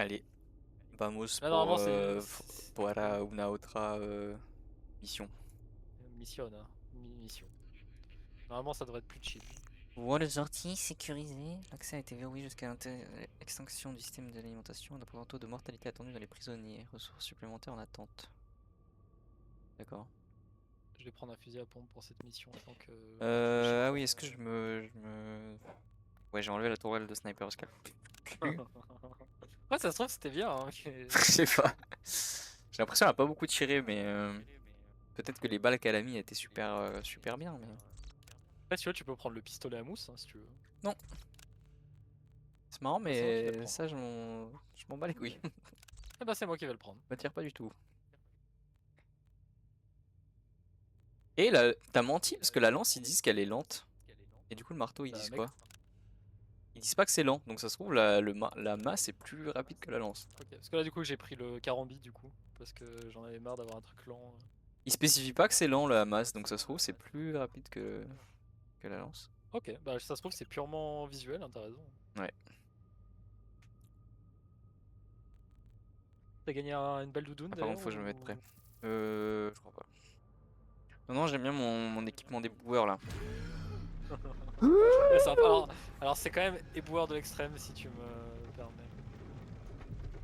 Allez, vamos Là, normalement, para una otra mission. mission, hein. Mission. Normalement, ça devrait être plus chill. Voie de sortie sécurisée. L'accès a été verrouillé jusqu'à l'extinction du système d'alimentation. D'après un taux de mortalité attendu dans les prisonniers. Ressources supplémentaires en attente. D'accord. Je vais prendre un fusil à pompe pour cette mission tant que. Ah oui, est-ce que Ouais, j'ai enlevé la tourelle de sniper parce qu'elle pue. Ouais, ça se trouve, c'était bien. Hein. Je sais pas. J'ai l'impression qu'elle a pas beaucoup tiré, mais peut-être que les balles qu'elle a mis étaient super bien. Mais... Après, si tu veux, tu peux prendre le pistolet à mousse hein, si tu veux. Non. C'est marrant, Bah, c'est moi qui vais le mais prendre. ça, je m'en bats les couilles. Eh bah, c'est moi qui vais le prendre. M'attire pas du tout. Et là, t'as menti parce que la lance, ils disent qu'elle est lente. Et du coup, le marteau, ils Bah, disent mec. quoi? Ils disent pas que c'est lent, donc ça se trouve, la masse est plus rapide que la lance. Ok, parce que là, du coup, j'ai pris le carambi du coup. Parce que j'en avais marre d'avoir un truc lent. Ils spécifient pas que c'est lent la masse, donc ça se trouve, c'est plus rapide que la lance. Ok, bah, ça se trouve, c'est purement visuel, hein, t'as raison. Ouais. T'as gagné une belle doudoune Ah, par d'ailleurs contre, faut que je me mette ou... prêt. Je crois pas. Non, j'aime bien mon équipement déboueur là. Ouais, alors c'est quand même éboueur de l'extrême si tu me permets.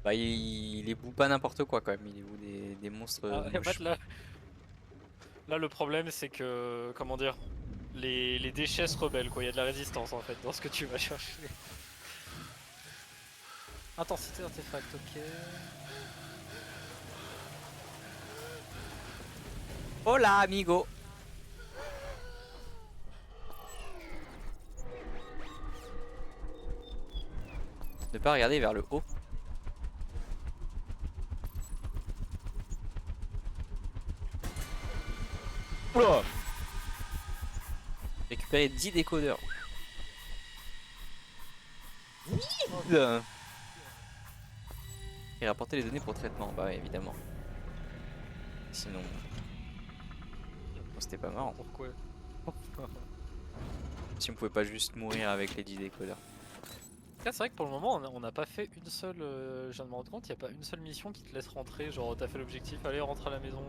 Bah, il éboue pas n'importe quoi quand même, il éboue des monstres Ah, en fait, moches. là le problème c'est que, comment dire, les déchets se rebellent quoi, il y a de la résistance en fait dans ce que tu vas chercher. Intensité artefact, ok. Hola, amigo! Ne pas regarder vers le haut. Oula! Récupérer 10 décodeurs. Et rapporter les données pour traitement, bah ouais, évidemment. Sinon, c'était pas marrant. Pourquoi? Si on pouvait pas juste mourir avec les 10 décodeurs. Là c'est vrai que pour le moment on n'a pas fait une seule, je viens de me rendre compte, il n'y a pas une seule mission qui te laisse rentrer, genre t'as fait l'objectif, allez rentre à la maison.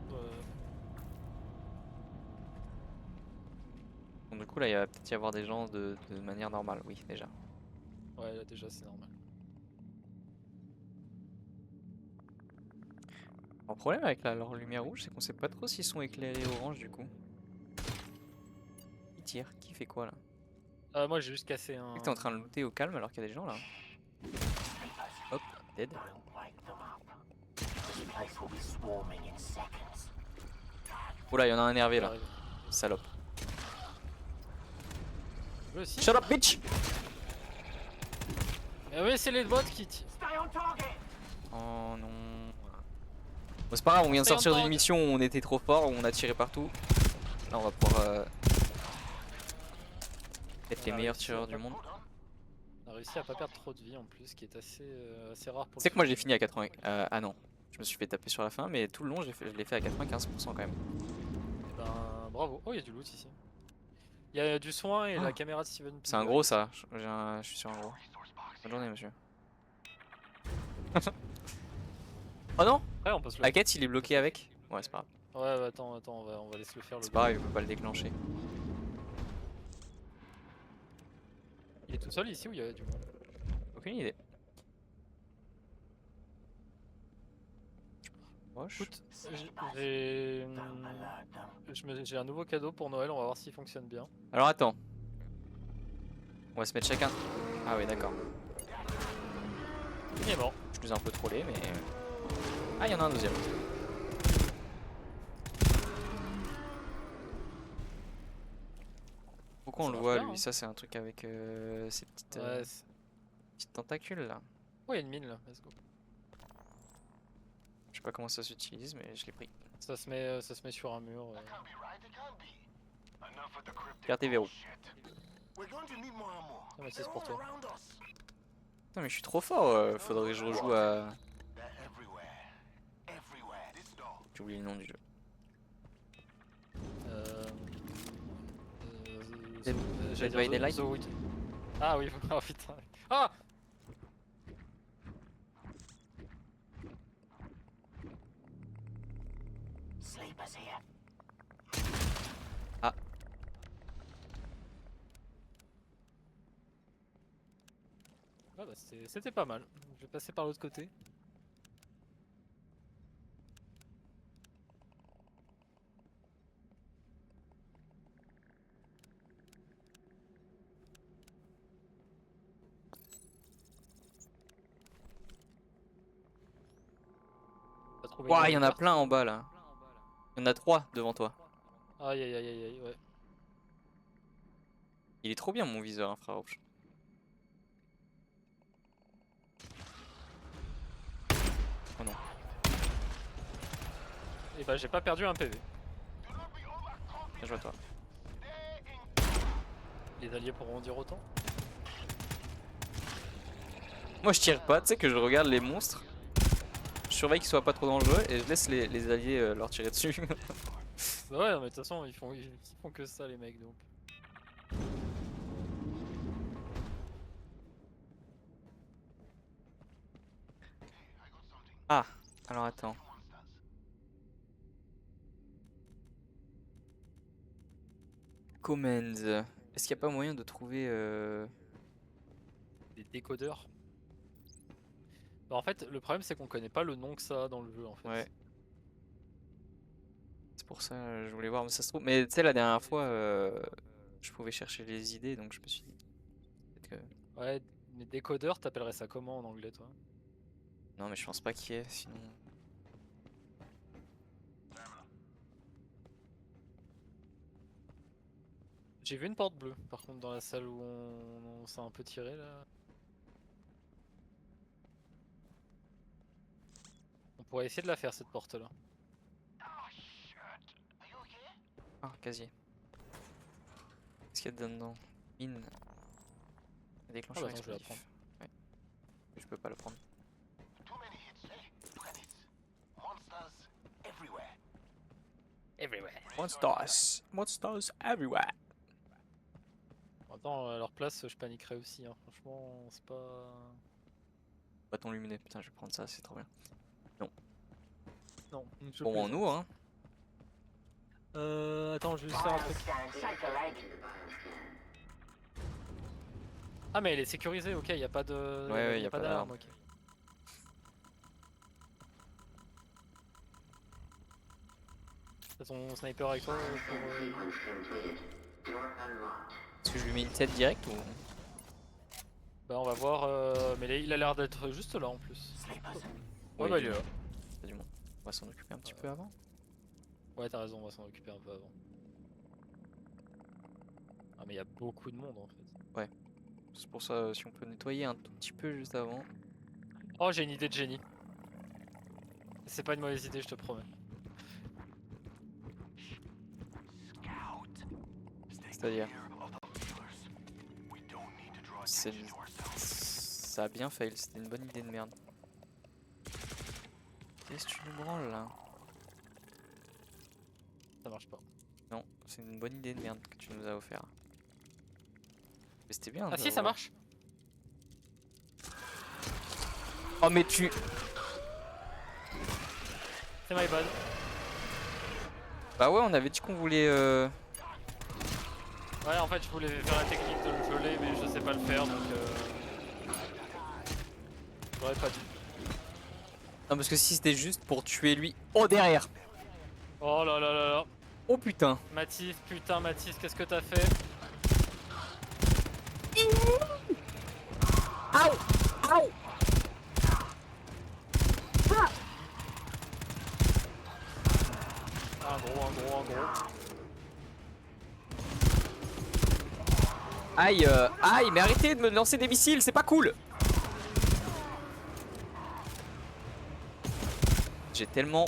Donc, du coup, là, il va peut-être y avoir des gens de manière normale, oui, déjà. Ouais là déjà c'est normal. Le problème avec leur lumière rouge, c'est qu'on sait pas trop s'ils sont éclairés orange du coup. Qui tire? Qui fait quoi là? Moi j'ai juste cassé Tu un... sais que t'es en train de looter au calme alors qu'il y a des gens là. Hop, dead. Oh là, il y en a un énervé là. Salope. Lui aussi. Shut up, bitch! Mais oui c'est les bots qui tirent. Oh non. Bon, c'est pas grave, on vient de Stay on sortir d'une target. mission où on était trop fort, où on a tiré partout. Là, on va pouvoir être les meilleurs tireurs du monde. On a réussi à pas perdre trop de vie en plus, ce qui est assez rare pour Tu le sais que moi j'ai fusil. fini à 80. Ah non, je me suis fait taper sur la fin, mais tout le long je l'ai fait à 95% quand même. Et ben bravo. Oh il y a du loot ici. Il y a du soin et la Oh, caméra de Steven c'est un Spielberg gros ici. ça, je suis sur un gros. Bonne journée monsieur. Oh non! Ouais on peut se le... Hackett il est bloqué avec? Ouais c'est pas grave. Ouais bah, attends, on va laisser le faire le C'est gars. pas grave, il peut pas le déclencher. Il est tout seul ici ou il y a du monde? Aucune idée. Moche. Écoute, j'ai un nouveau cadeau pour Noël, on va voir s'il fonctionne bien. Alors attends. On va se mettre chacun. Ah ouais d'accord. Il est mort. Je nous ai un peu trollé mais... Ah il y en a un deuxième. Pourquoi on Ça le marche voit bien lui? hein. Ça c'est un truc avec ces Ouais, petites tentacules là. oh il y a une mine là, let's go. Je sais pas comment ça s'utilise mais je l'ai pris. Ça se met sur un mur. Carte et verrou. Ah, Mathis pour toi. Putain mais je suis trop fort, faudrait que je rejoue à... J'ai oublié le nom du jeu. J'allais Dead by dire Daylight. Ah oui, oh putain. Ah Ah. Ah bah c'était pas mal. Je vais passer par l'autre côté. T'as trouvé Ouah, il y une en a carte? plein en bas là. Il y en a 3 devant toi. Aïe aïe aïe aïe aïe, ouais. Il est trop bien mon viseur, infrarouge. Oh non. Et bah j'ai pas perdu un PV. Bien joué à toi. Les alliés pourront dire autant. Moi je tire pas, tu sais que je regarde les monstres. Je surveille qu'ils soient pas trop dangereux et je laisse les alliés leur tirer dessus. Bah ouais, non, mais de toute façon ils font que ça les mecs donc. Ah, alors attends. Commands. Est-ce qu'il n'y a pas moyen de trouver Des décodeurs. Bah en fait le problème c'est qu'on connaît pas le nom que ça a dans le jeu en fait. Ouais. C'est pour ça je voulais voir, mais ça se trouve. Mais tu sais, la dernière fois, je pouvais chercher les idées, donc je me suis dit. Peut-être que. Ouais, mais décodeur t'appellerais ça comment en anglais toi? Non, mais je pense pas qu'il y ait, sinon. J'ai vu une porte bleue par contre dans la salle où on s'est un peu tiré là. On pourrait essayer de la faire cette porte là. Ah, casier. Qu'est-ce qu'il y a dedans? Mine. Ah Déclencheur bah attends, je vais la explosif. prendre. Ouais. Je peux pas le prendre. Everywhere. Monsters. Monsters everywhere. Attends, à leur place je paniquerais aussi hein. Franchement c'est pas... Bâton lumineux. Putain, je vais prendre ça, c'est trop bien. Non. Non, je Bon, en plaisante. nous, hein. Attends, je vais juste faire un truc. Ah mais elle est sécurisée, ok, y a pas de... Ouais, y a pas d'alarme, ok. T'as ton sniper avec toi pour... Est-ce que je lui mets une tête directe ou. Bah on va voir, mais il a l'air d'être juste là en plus. Ouais Oui, bah du il est là. monde. Il y a du monde. On va s'en occuper un petit peu avant. Ouais t'as raison, on va s'en occuper un peu avant. Ah mais il y a beaucoup de monde en fait. C'est pour ça, si on peut nettoyer un tout petit peu juste avant. Oh j'ai une idée de génie. C'est pas une mauvaise idée, je te promets. C'est-à-dire. Ça a bien fail, c'était une bonne idée de merde. Qu'est-ce que tu nous branles là? Ça marche pas. Non, c'est une bonne idée de merde que tu nous as offert. Mais c'était bien. Ah si ça marche. Oh mais tu... C'est my bad. Bah ouais, on avait dit qu'on voulait... Ouais en fait je voulais faire la technique de le geler mais je sais pas le faire donc j'aurais pas dû. Non parce que si c'était juste pour tuer lui... Oh derrière. Oh là là là là. Oh putain. Mathis, putain Mathis, qu'est-ce que t'as fait? Aouh. Aouh. Un gros. Aïe, aïe, mais arrêtez de me lancer des missiles, c'est pas cool. J'ai tellement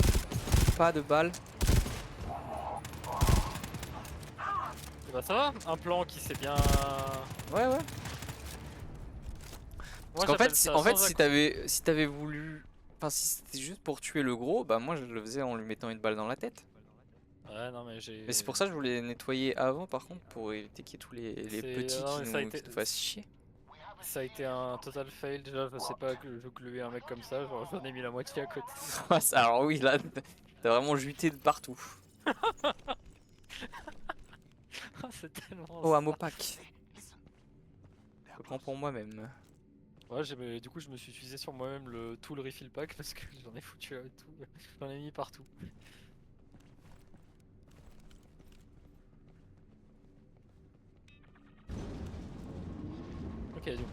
pas de balles. Et bah ça va, un plan qui s'est bien... Ouais. Moi, Parce qu'en j'appelle fait, ça en fait sans si t'avais voulu... Enfin, si c'était juste pour tuer le gros, bah moi je le faisais en lui mettant une balle dans la tête. Ouais non mais j'ai... Mais c'est pour ça que je voulais nettoyer avant par contre, pour éviter qu'il y ait tous les C'est- petits non, qui mais ça a nous été- fassent chier. Ça a été un total fail. Déjà, je sais pas que je gluais un mec comme ça. Genre, j'en ai mis la moitié à côté. Alors oui, là, t'as vraiment juté de partout. C'est tellement Oh, ça. ammo pack. Je prends pour moi-même. Ouais, du coup, je me suis utilisé sur moi-même tout le refill pack parce que j'en ai foutu tout. J'en ai mis partout. Ok, du coup.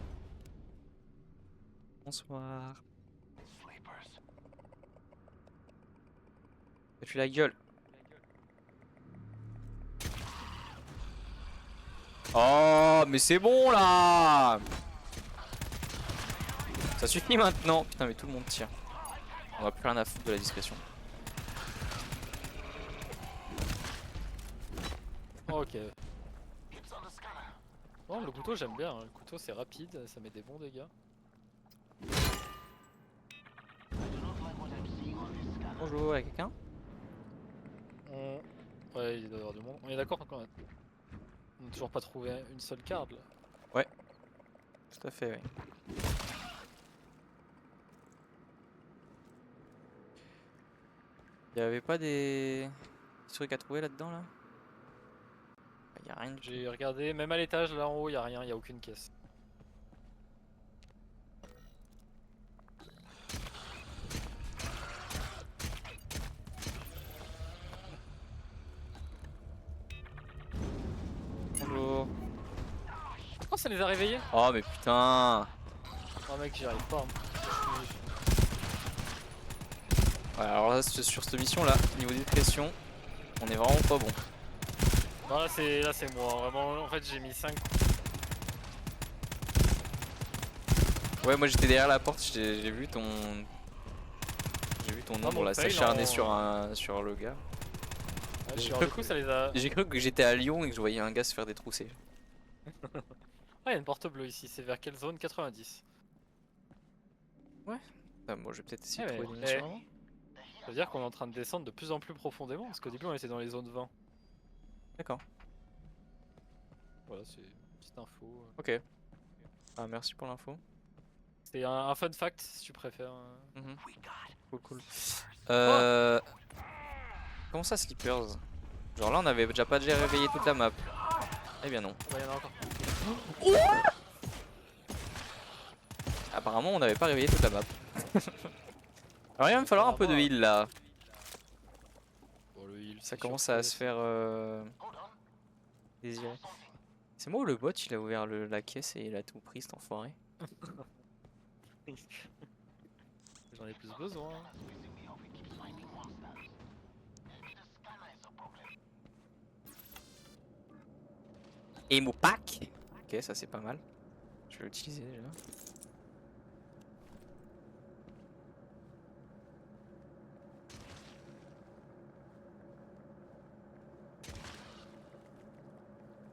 Bonsoir. Fais la gueule. Oh, mais c'est bon là. Ça suffit maintenant. Putain, mais tout le monde tire. On va plus rien à foutre de la discrétion. Ok. Bon, le couteau, j'aime bien. Hein. Le couteau, c'est rapide, ça met des bons dégâts. Bonjour, y'a quelqu'un? Ouais, il doit y avoir du monde. On est d'accord quand même. On n'a toujours pas trouvé une seule carte là. Ouais. Tout à fait, oui. Y'avait pas des trucs à trouver là-dedans là? Y'a rien du tout. J'ai regardé, même à l'étage là en haut, y a rien, y a aucune caisse. Bonjour. Oh, ça les a réveillés? Oh, mais putain. Oh mec, j'y arrive pas. Hein. Ouais, alors là, sur cette mission là, niveau discrétion, on est vraiment pas bon. Non, là c'est moi, vraiment, en fait j'ai mis 5. Ouais, moi j'étais derrière la porte, j'ai vu ton ombre mon là fail s'acharner en- sur le gars. Du coup, ça les a. J'ai cru que j'étais à Lyon et que je voyais un gars se faire détrousser. Ah, y a une porte bleue ici, c'est vers quelle zone? 90. Ah, moi je vais peut-être essayer Eh, de trouver mais- des missions avant. Ça veut dire qu'on est en train de descendre de plus en plus profondément, parce qu'au début on était dans les zones 20. D'accord, Voilà, c'est une petite info. ok. Ah, merci pour l'info. C'est un fun fact si tu préfères. Cool, cool. Euh... Comment ça, Slippers? Genre là, on avait déjà pas déjà réveillé toute la map. Eh bien non. Bah, y'en a encore. Apparemment, on n'avait pas réveillé toute la map. Alors il va me falloir un peu de heal là. Bon, le heal, Ça c'est commence sûr à que se faire désirer. C'est moi ou le bot il a ouvert la caisse et il a tout pris cet enfoiré? J'en ai plus besoin. Emo pack. Ok, ça c'est pas mal. Je vais l'utiliser déjà.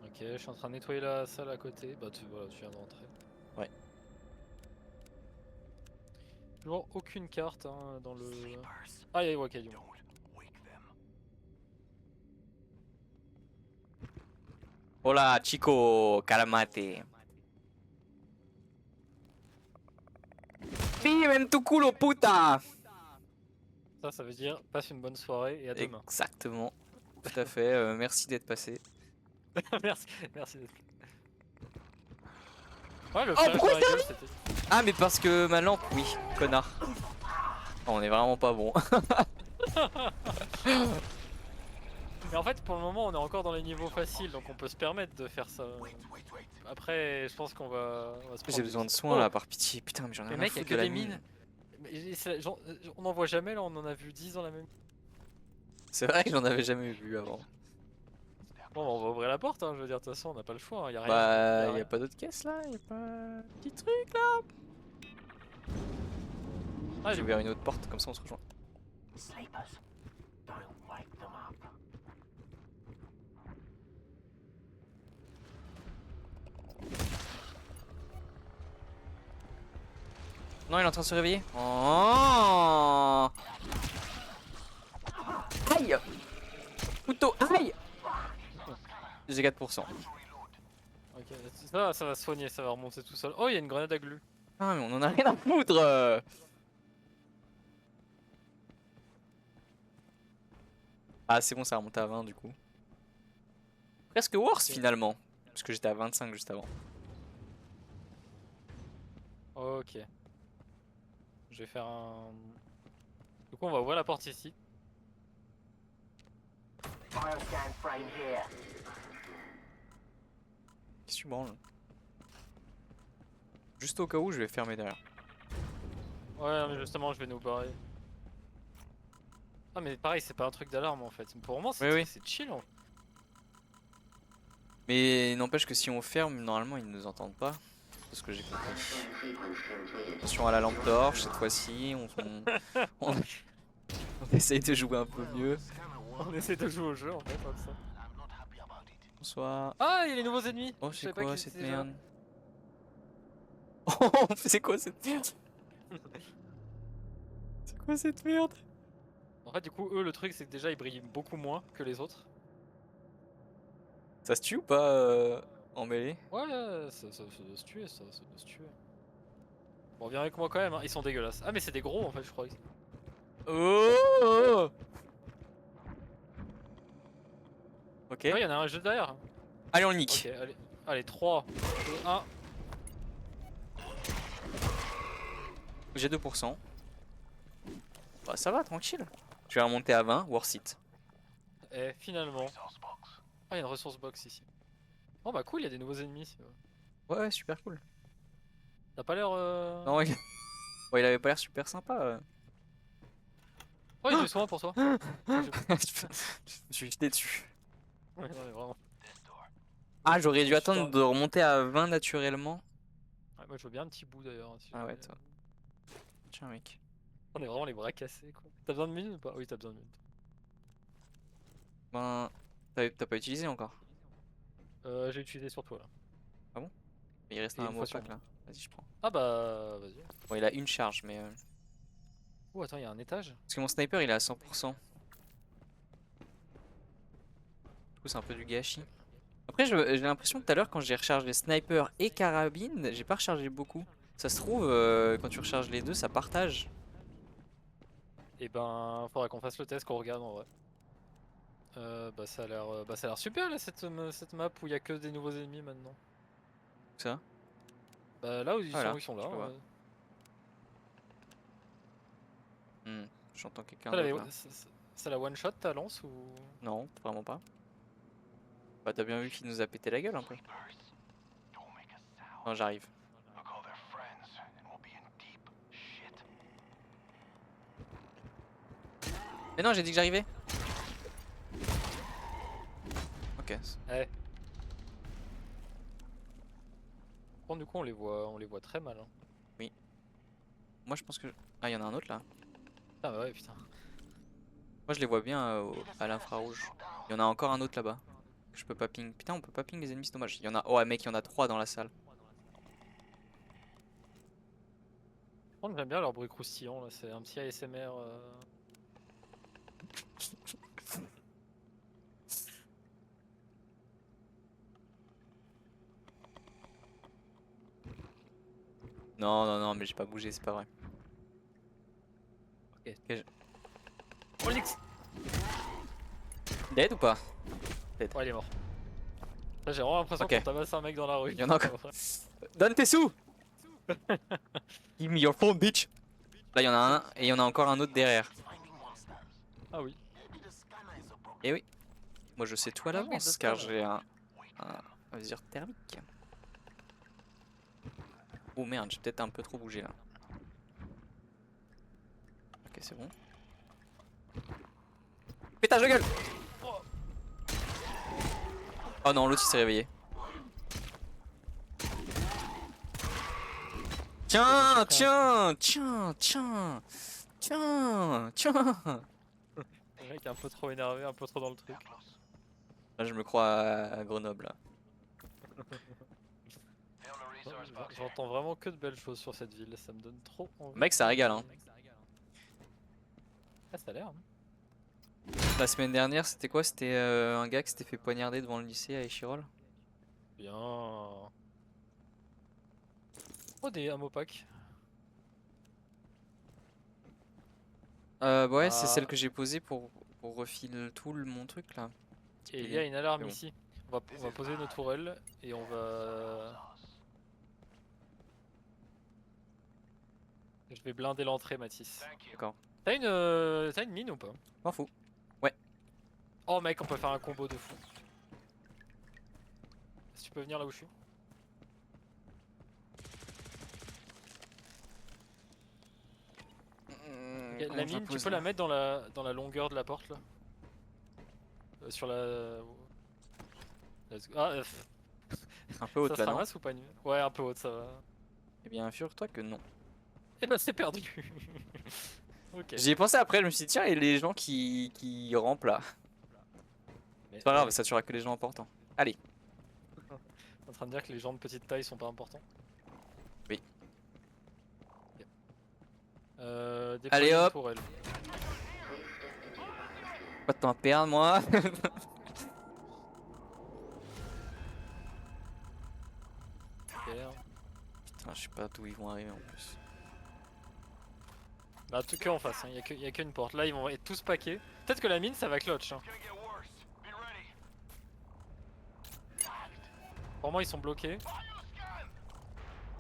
Ok, je suis en train de nettoyer la salle à côté. Bah voilà, tu viens de rentrer. Ouais. Toujours aucune carte hein, dans le... Ah, il y a Wakayum. Hola chico, calamate. Vive en tu culo puta. Ça veut dire passe une bonne soirée et à demain. Exactement. Tout à fait, merci d'être passé. merci, merci d'être... Ouais, le Oh, flash pourquoi dans la gueule, c'était... Ah mais parce que ma lampe, oui, connard. Oh, on est vraiment pas bon. Mais en fait, pour le moment, on est encore dans les niveaux faciles, donc on peut se permettre de faire ça. Après, je pense qu'on va se prendre J'ai besoin de des- soins Oh, là, par pitié. Putain, mais j'en ai mais rien à mec, y'a foutre que de la des mine. mines. On n'en voit jamais là, on en a vu 10 dans la même. C'est vrai que j'en avais jamais vu avant. Bon, on va ouvrir la porte, hein, je veux dire, de toute façon, on n'a pas le choix, hein, y a rien. Bah, y a y a rien. pas d'autre caisse là? Y a pas un petit truc là? Ah, J'ai ouvert une autre porte, comme ça on se rejoint. Non, il est en train de se réveiller. Oh, aïe! Couteau, aïe! J'ai 4%. Ok. Ça va se soigner, ça va remonter tout seul. Oh, il y a une grenade à glu. Ah mais on en a rien à foutre Ah c'est bon, ça a remonté à 20 du coup. Presque worse Ok. finalement. Parce que j'étais à 25 juste avant. Ok. Je vais faire un... Du coup, on va ouvrir la porte ici. Bioscan frame here. Qu'est-ce que tu branles? Juste au cas où je vais fermer derrière. Ouais, mais justement, je vais nous barrer. Ah, mais pareil, c'est pas un truc d'alarme en fait. Pour moi, Oui, oui. c'est chill. Mais n'empêche que si on ferme, normalement ils ne nous entendent pas. C'est ce que j'ai compris. Attention à la lampe torche cette fois-ci. On essaye de jouer un peu mieux. On essaie de jouer au jeu en fait, comme ça. Bonsoir. Ah, il y a les nouveaux ennemis. Oh Je c'est savais pas quoi qu'ils cette étaient déjà là. merde? Oh c'est quoi cette merde? C'est quoi cette merde? En fait, du coup, eux, le truc, c'est que déjà, ils brillent beaucoup moins que les autres. Ça se tue ou pas en mêlée? Ouais, ça doit se tuer, ça doit se tuer. Bon, viens avec moi quand même, hein. Ils sont dégueulasses. Ah, mais c'est des gros en fait, je crois. Oh ok. Ouais, il y en a un juste derrière. Allez on le Ok, nique. allez 3, 2, 1. J'ai 2%. Bah ça va, tranquille. Je vais remonter à 20, worth it. Et finalement. Ah, il y a une ressource box ici. Oh bah cool, il y a des nouveaux ennemis. Ouais, super cool. T'as pas l'air. Non, il... ouais, il avait pas l'air super sympa. Oh, il y a des soins pour toi. Je me suis jeté dessus. Ouais, non, mais vraiment. Ah, j'aurais dû Je attendre de remonter à 20 naturellement. Ouais, moi je veux bien un petit bout d'ailleurs. Si Ah ouais, jamais. toi. Tiens, mec. On est vraiment les bras cassés quoi. T'as besoin de minutes ou pas? Oui, t'as besoin de minutes. Ben, t'as pas utilisé encore. J'ai utilisé sur toi là. Ah bon? Il reste Et un une mot fois sur pack moi. là. Vas-y, je prends. Ah bah vas-y. Bon, il a une charge, mais. Oh, attends, il y a un étage. Parce que mon sniper il est à 100%. Du coup, c'est un peu du gâchis. Après, j'ai l'impression que tout à l'heure, quand j'ai rechargé sniper et carabine, j'ai pas rechargé beaucoup. Ça se trouve, quand tu recharges les deux, ça partage. Et ben, faudra qu'on fasse le test, qu'on regarde en vrai. Bah ça a l'air super là cette map où il y a que des nouveaux ennemis maintenant. Ça. Bah là où Voilà, ils sont là. je le vois. J'entends quelqu'un Ça, d'autre là. c'est la one shot ta lance ou. Non, vraiment pas. Bah t'as bien vu qu'il nous a pété la gueule un peu. Non, j'arrive. Mais non, j'ai dit que j'arrivais. Ok. Eh. Bon, du coup on les voit très mal. Hein. Oui. Moi je pense que... Ah, il y en a un autre là. Ah bah ouais putain. Moi je les vois bien à l'infrarouge. Il y en a encore un autre là-bas. Que je peux pas ping. Putain, on peut pas ping les ennemis, c'est dommage. Il y en a... Oh mec, il y en a 3 dans la salle. Par contre j'aime bien leur bruit croustillant là, c'est un petit ASMR. Non, non, non, mais j'ai pas bougé, c'est pas vrai. Ok, Onyx. Dead ou pas? Ouais il est mort. Là j'ai vraiment l'impression Ok. qu'on tabasse un mec dans la rue. Il y en a encore. Donne tes sous! Give me your phone, bitch! Là, il y en a un, et il y en a encore un autre derrière. Ah oui. Et oui. Moi, je sais tout à l'avance, car j'ai un viseur thermique. Oh merde, j'ai peut-être un peu trop bougé là. Ok, c'est bon. Pétage de gueule! Oh non, l'autre il s'est réveillé. Tiens, tiens, tiens, tiens, tiens, tiens. Le mec est un peu trop énervé, un peu trop dans le truc. Là, je me crois à Grenoble. Là. J'entends vraiment que de belles choses sur cette ville, ça me donne trop envie. Mec, ça régale, hein. Ah, ça a l'air. Hein. La semaine dernière, c'était quoi? C'était un gars qui s'était fait poignarder devant le lycée à Échirol. Bien. Oh, des ammo pack. Ouais, c'est celle Ah, que j'ai posée pour refiler tout mon truc là. Petit et il y PD. a une alarme C'est bon. ici. On va poser nos tourelles et on va. Je vais blinder l'entrée, Mathis. D'accord. T'as une mine ou pas? M'en fous. Ouais. Oh mec, on peut faire un combo de fou. Si tu peux venir là où je suis. Ok, Comment la je la mine, tu pose peux là? la mettre dans la longueur de la porte là. Sur la. Let's go. Ah, Un peu haute ça se là, non? ramasse ou pas une... Ouais, un peu haute, ça va. Eh bien, figure-toi que non. Et bah c'est perdu. Ok. J'y ai pensé après, je me suis dit, tiens, et les gens qui rampent là. Mais C'est pas grave, ouais, ça tuera que les gens importants. Allez. en train de dire que les gens de petite taille sont pas importants. Oui. Ok. Allez Déployer une hop. tourelle. Pas de temps à perdre, moi. Super. Putain, je sais pas d'où ils vont arriver en plus. Bah tout que en face, hein. Y a qu'une porte. Là ils vont être tous paqués. Peut-être que la mine ça va clutch. Hein. Pour moi ils sont bloqués.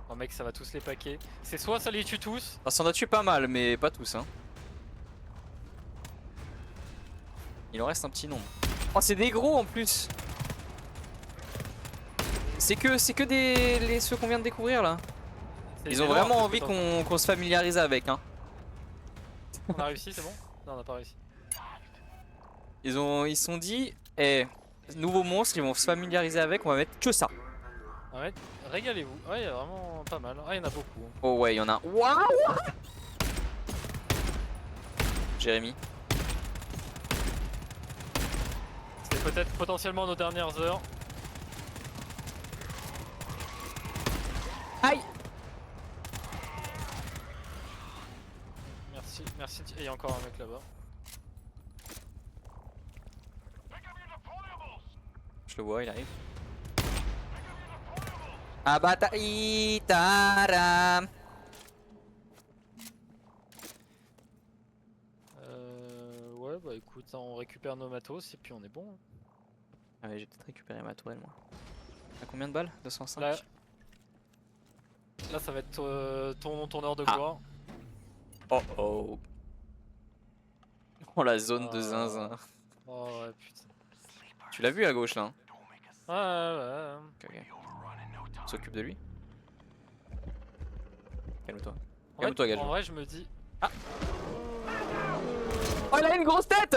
Oh mec ça va tous les paquer. C'est soit ça les tue tous. Ça s'en a tué pas mal, mais pas tous, hein. Il en reste un petit nombre. Oh, c'est des gros en plus. C'est que ceux qu'on vient de découvrir là. C'est Ils des ont noirs, vraiment qu'est-ce envie que t'en qu'on se familiarise avec, hein. penses? On a réussi, c'est bon? Non on a pas réussi. Ils se sont dit, eh, nouveau monstre, ils vont se familiariser avec, on va mettre que ça. Ouais, régalez-vous. Ouais, y a vraiment pas mal. Ah, y en a beaucoup. Hein. Oh ouais, il y en a un. Waouh! Jérémy. C'est peut-être potentiellement nos dernières heures. Aïe! Merci, merci. Et y a encore un mec là-bas. Je le vois, il arrive. Abata Itara. Ouais, bah écoute, on récupère nos matos et puis on est bon. Hein. Ah ouais, j'ai peut-être récupéré ma tourelle moi. À combien de balles? 205? Là, là, ça va être ton heure de Ah. gloire. Oh oh. Oh la zone de Ah. zinzin. Oh ouais, putain. Tu l'as vu à gauche là, hein? Ouais. Ok, ok. On s'occupe de lui. Calme-toi. En Calme-toi, gage. en vrai, je me dis. Oh, il a une grosse tête!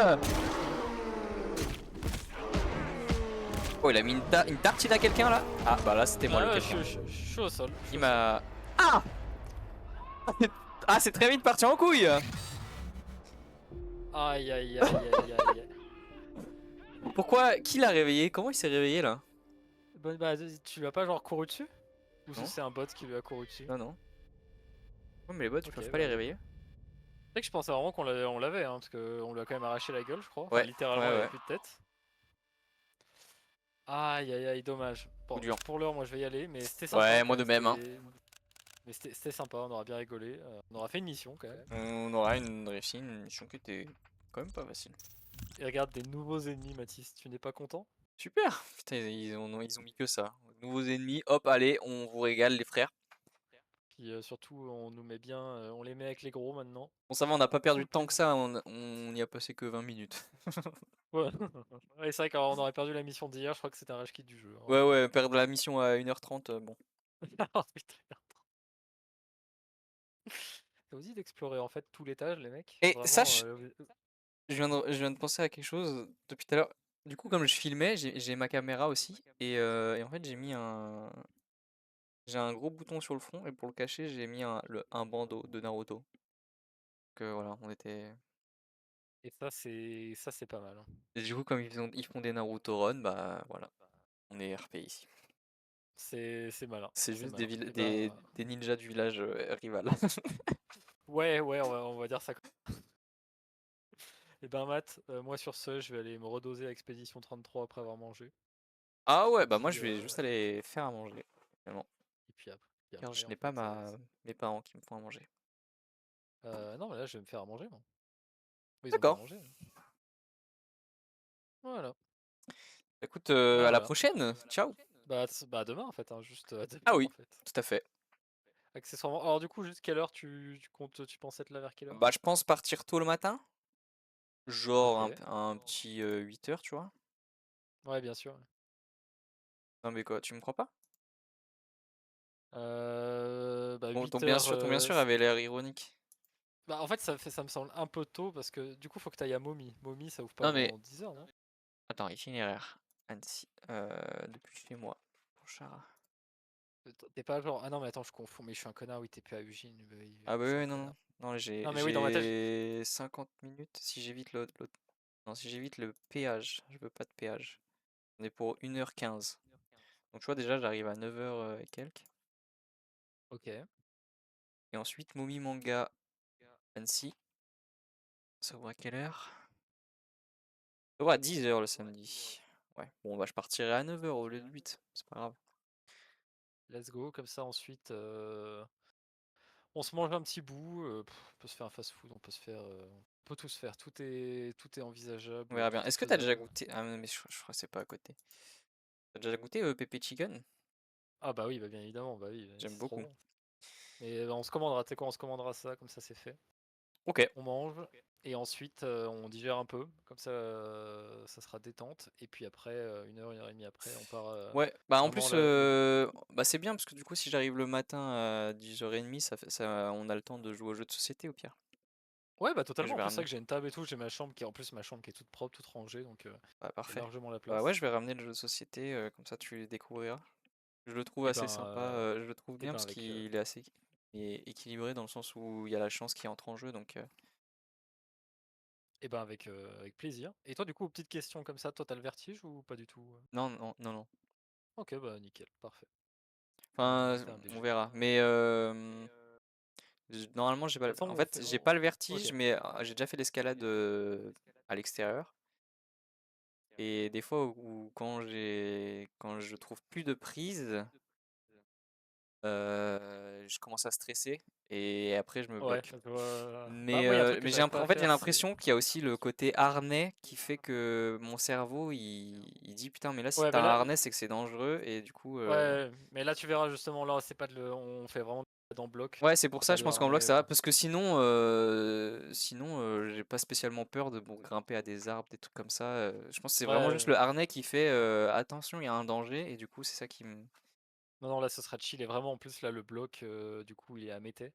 Oh, il a mis une tartine à quelqu'un là? Ah, bah là, c'était moi le Ouais, quelqu'un. je suis au sol. Il m'a. Ah! Ah, c'est très vite parti en couille! Aïe aïe aïe aïe aïe. Pourquoi? Qui l'a réveillé? Comment il s'est réveillé là? Bah, tu lui as pas genre couru dessus? Ou Non. c'est un bot qui lui a couru dessus? Non, non. Ouais, mais les bots, ils Ok, peuvent pas bah, les réveiller. c'est vrai que je pensais vraiment qu'on l'avait, hein, parce qu'on lui a quand même arraché la gueule, je crois. Enfin, Ouais, littéralement, ouais, il avait ouais. plus de tête. Aïe aïe aïe, dommage. Bon, Coup dur. pour l'heure, moi je vais y aller, mais c'était sympa. Ouais, quand moi de même, hein. Mais c'était sympa, on aura bien rigolé. On aura fait une mission quand même. On aura réussi une mission qui était quand même pas facile. Et regarde, des nouveaux ennemis, Mathis, tu n'es pas content? Super! Putain, ils ont mis que ça. Nouveaux ennemis, hop, allez, on vous régale les frères. Puis surtout, on nous met bien, on les met avec les gros maintenant. Bon, ça va, on n'a pas perdu Full de temps que plaisir. ça, on y a passé que 20 minutes. Ouais, ouais c'est vrai qu'on aurait perdu la mission d'hier, je crois que c'était un rage quit du jeu. Hein. Ouais, ouais, perdre la mission à 1h30, bon. Oh, putain, merde. Ça vous dit d'explorer en fait tout l'étage, les mecs? Et Vraiment, sache, je viens de penser à quelque chose depuis tout à l'heure. Du coup, comme je filmais, j'ai ma caméra aussi. Et en fait, j'ai un gros bouton sur le front. Et pour le cacher, j'ai mis un bandeau de Naruto. Que voilà, on était. Et ça c'est pas mal. Hein. Et du coup, comme ils font des Naruto Run, bah voilà, on est RP ici. C'est malin. C'est juste malin. Et des ninjas du village rival. ouais, on va dire ça. Et ben Matt, moi sur ce, je vais aller me redoser à Expédition 33 après avoir mangé. Ah ouais, bah Puis, moi je vais juste aller faire à manger, finalement. et puis après, Car je en n'ai pas fait, mes parents qui me font à manger. non, mais là, je vais me faire à manger, moi. Ils ont déjà D'accord. mangé, hein. Voilà. Écoute, Voilà, à la voilà. prochaine. Ciao. Bah demain, en fait, hein, juste Ah demain, en oui, fait. tout à fait. Accessoirement. Alors, du coup, juste quelle heure tu comptes, tu penses être là vers quelle heure? Bah je pense partir tôt le matin. Genre Ok. un petit 8 heures, tu vois. Ouais, bien sûr. Non mais quoi, tu me crois pas? Bah, Bon, 8 bien heures. sûr, ton bien sûr avait l'air ironique. Bah, en fait, ça me semble un peu tôt parce que du coup, faut que tu ailles à Momi. Momi, ça ouvre pas Non mais, avant 10 heures, non? attends, itinéraire. Annecy. Depuis chez moi. Pour Chara. T'es pas genre. Ah non, mais attends, je confonds. Mais je suis un connard, oui, t'es plus à Eugene. Bah oui, Ah bah je suis un oui, non, connard. non. Non, Non, mais oui, dans ma tête. j'ai 50 minutes si j'évite l'autre. Non, si j'évite le péage. Je veux pas de péage. On est pour 1h15. Donc tu vois déjà j'arrive à 9h et quelques. Ok. Et ensuite Momi Manga Annecy. Ça ouvre à quelle heure? Ça ouvre à 10h le samedi. Ouais, bon bah je partirai à 9h au lieu de 8. C'est pas grave. Let's go. Comme ça, ensuite, on se mange un petit bout. On peut se faire un fast-food. On peut se faire. On peut tout se faire. Tout est On envisageable. verra bien. Tout est Est-ce que t'as déjà faisable. goûté? Ah mais je crois que c'est pas à côté. T'as déjà goûté Pépé Chicken? Ah bah oui, bah bien évidemment. Bah oui, J'aime c'est trop beaucoup. bon. Mais on se commandera. Tu sais quoi, on se commandera ça. Comme ça, c'est fait. Ok. On mange et ensuite on digère un peu, comme ça sera détente. Et puis après, 1 heure et demie après, on part Ouais, bah en vraiment plus, là. bah c'est bien parce que du coup si j'arrive le matin à 10h30, on a le temps de jouer aux jeux de société au pire. Ouais, bah Moi je totalement. En vais plus, c'est vrai ramener. que j'ai une table et tout. J'ai ma chambre qui est en plus ma chambre qui est toute propre, toute rangée, donc Bah il y a parfait. largement la Bah ouais, place. je vais ramener le jeu de société, comme ça tu les découvriras. Je le trouve Et assez ben, sympa, je le trouve et bien ben parce avec, qu'il est assez équilibré dans le sens où il y a la chance qui entre en jeu, donc avec plaisir. Et toi, du coup, petite question comme ça, toi, t'as le vertige ou pas du tout? non, non, non, non. Ok, bah nickel, parfait. On Enfin, se fait un on BG. verra. Mais normalement, j'ai pas De toute façon, en on fait, fait. j'ai pas le Ok. vertige, mais j'ai déjà fait l'escalade à l'extérieur. Et des fois où quand je trouve plus de prise, je commence à stresser et après je me Ouais, bloque. je vois. Bah Mais, moi, il y a un truc que mais j'arrive pas en à fait, j'ai faire, c'est. l'impression qu'il y a aussi le côté harnais qui fait que mon cerveau, il dit putain, mais là, si Ouais, t'as mais un là. harnais, c'est que c'est dangereux. Et du coup, Ouais, mais là tu verras justement, là c'est pas on fait vraiment en bloc, ouais, c'est pour c'est ça, pas je de pense qu'en bloc, harnais. ça va. Parce que sinon, j'ai pas spécialement peur de grimper à des arbres, des trucs comme ça. Je pense que c'est vraiment juste Ouais, le harnais qui fait attention, il y a un danger. Et du coup, c'est ça qui me. non, non, là ce sera chill et vraiment en plus là le bloc, du coup il est à Mété.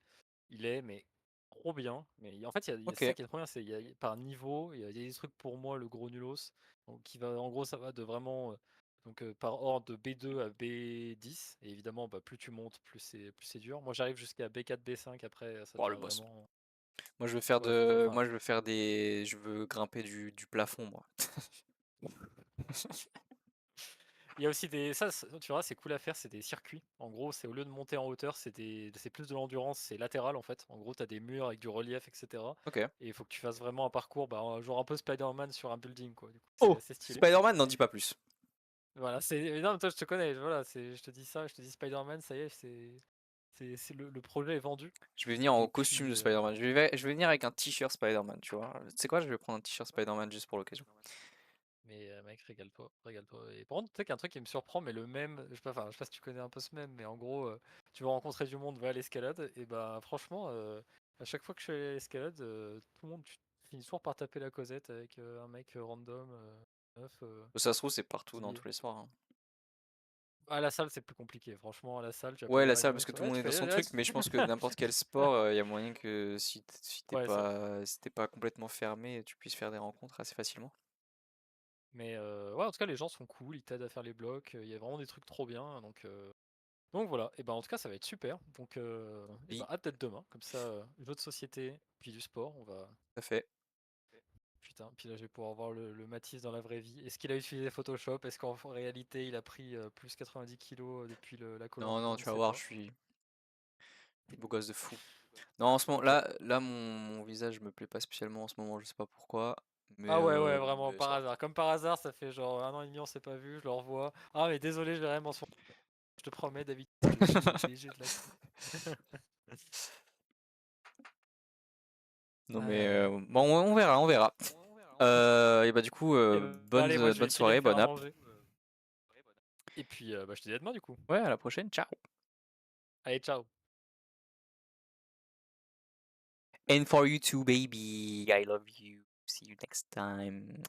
Il est mais trop bien. Mais en fait il y a Ok. ça qui est trop bien, c'est par niveau, il y a des trucs pour moi le gros nulos. Donc qui va en gros ça va de vraiment par ordre de B2 à B10 et évidemment bah, plus tu montes plus c'est dur. Moi j'arrive jusqu'à B4 B5 après ça Oh, le devient boss. vraiment Moi, je veux faire ouais faut faire enfin moi, je veux faire je veux grimper du plafond, moi. il y a aussi tu vois, c'est cool à faire, c'est des circuits. En gros, c'est au lieu de monter en hauteur, c'est plus de l'endurance, c'est latéral en fait. En gros, t'as des murs avec du relief, etc. Ok. Et il faut que tu fasses vraiment un parcours, bah, genre un peu Spider-Man sur un building, quoi. Du coup, c'est Oh! assez stylé. Spider-Man, n'en dis pas plus. Voilà, non, mais toi, je te connais, voilà, je te dis ça, je te dis Spider-Man, ça y est, le projet est vendu. Je vais venir en Et costume puis, de Spider-Man. Je vais venir avec un t-shirt Spider-Man, tu vois. Tu sais quoi, je vais prendre un t-shirt Spider-Man juste pour l'occasion. mais mec, régale-toi, régale-toi. Et par contre, tu sais qu'un truc qui me surprend, mais le même, je sais pas si tu connais un peu ce même, mais en gros, tu vas rencontrer du monde, va à l'escalade, et bah franchement, à chaque fois que je fais à l'escalade, tout le monde finit toujours par taper la causette avec un mec random, meuf, Ça se trouve, c'est partout dans qui. tous les soirs, hein. À la salle, c'est plus compliqué. Franchement, à la salle, tu vas pas Ouais, la voir une salle, parce meuf. que tout le Ouais, monde tu est dans fais. son Ouais, truc, mais je pense que n'importe quel sport, il y a moyen que si ouais, c'est vrai. t'es pas complètement fermé, tu puisses faire des rencontres assez facilement. Mais ouais, en tout cas, les gens sont cool, ils t'aident à faire les blocs. Il y a vraiment des trucs trop bien. Donc voilà. Et ben en tout cas, ça va être super. Donc, et ben Oui, hâte d'être demain. Comme ça, jeux de société, puis du sport. On va. tout à fait. Putain, puis là, je vais pouvoir voir le Mathis dans la vraie vie. Est-ce qu'il a utilisé Photoshop? Est-ce qu'en réalité, il a pris plus 90 kilos depuis la koh Non, non, On ne tu vas sait voir, pas. je suis beau gosse de fou. Non, en ce moment, Ok. mon visage me plaît pas spécialement en ce moment, je sais pas pourquoi, Mais, Ah ouais, vraiment, mais par ça va. hasard. Comme par hasard, ça fait genre 1 an et demi, on s'est pas vu, je le revois. Ah, mais désolé, je l'ai vraiment sur. Je te promets, David, je suis obligé de la. Non Aïe, mais aïe, aïe. bon, on verra, on verra. Et bah du coup, Et bah, allez, moi, je vais bonne filer me soirée, faire bonne à app. manger. Et puis, bah, je te dis à demain, du coup. Ouais, à la prochaine, ciao. Allez, ciao. And for you too, baby. I love you. See you next time.